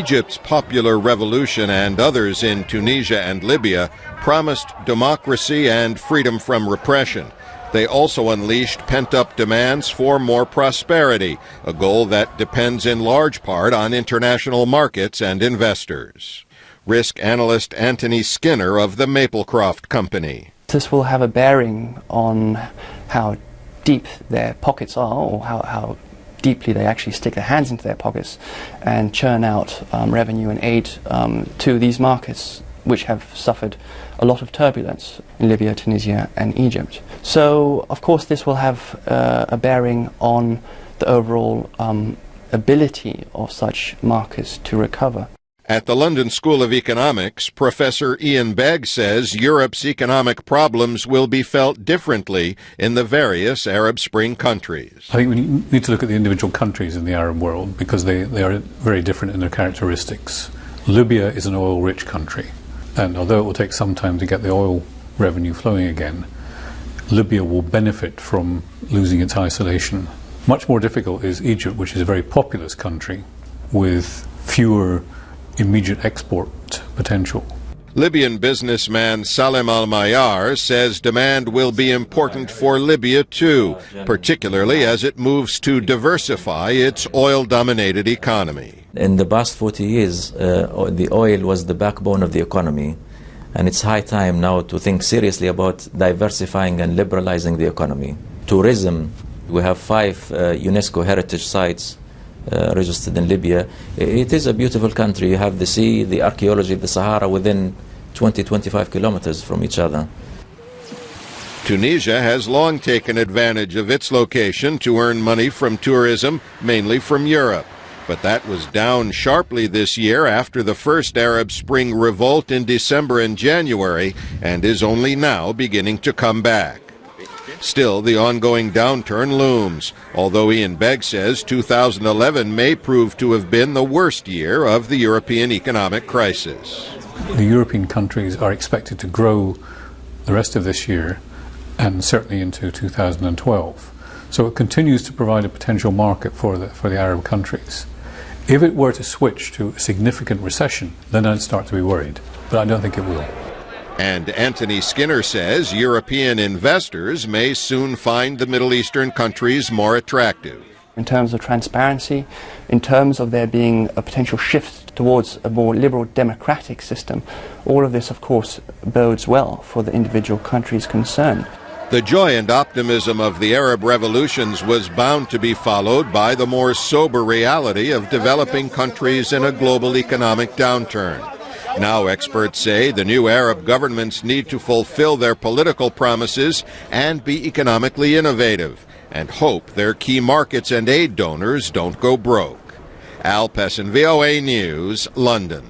Egypt's popular revolution and others in Tunisia and Libya promised democracy and freedom from repression. They also unleashed pent-up demands for more prosperity, a goal that depends in large part on international markets and investors. Risk analyst Anthony Skinner of the Maplecroft Company. This will have a bearing on how deep their pockets are, or how deeply they actually stick their hands into their pockets and churn out revenue and aid to these markets, which have suffered a lot of turbulence in Libya, Tunisia and Egypt. So, of course, this will have a bearing on the overall ability of such markets to recover. At the London School of Economics, Professor Ian Begg says Europe's economic problems will be felt differently in the various Arab Spring countries. I think we need to look at the individual countries in the Arab world because they are very different in their characteristics. Libya is an oil-rich country, and although it will take some time to get the oil revenue flowing again, Libya will benefit from losing its isolation. Much more difficult is Egypt, which is a very populous country with fewer immediate export potential. Libyan businessman Salem Al-Mayar says demand will be important for Libya too, particularly as it moves to diversify its oil-dominated economy. In the past 40 years, the oil was the backbone of the economy, and it's high time now to think seriously about diversifying and liberalizing the economy. Tourism, we have 5 UNESCO heritage sites registered in Libya. It is a beautiful country. You have the sea, the archaeology, the Sahara within 20-25 kilometers from each other. Tunisia has long taken advantage of its location to earn money from tourism, mainly from Europe. But that was down sharply this year after the first Arab Spring revolt in December and January, and is only now beginning to come back. Still, the ongoing downturn looms, although Ian Begg says 2011 may prove to have been the worst year of the European economic crisis. The European countries are expected to grow the rest of this year and certainly into 2012. So it continues to provide a potential market for the Arab countries. If it were to switch to a significant recession, then I'd start to be worried, but I don't think it will. And Anthony Skinner says European investors may soon find the Middle Eastern countries more attractive. In terms of transparency, in terms of there being a potential shift towards a more liberal democratic system, all of this, of course, bodes well for the individual countries concerned. The joy and optimism of the Arab revolutions was bound to be followed by the more sober reality of developing countries in a global economic downturn. Now experts say the new Arab governments need to fulfill their political promises and be economically innovative, and hope their key markets and aid donors don't go broke. Al Pessin, VOA News, London.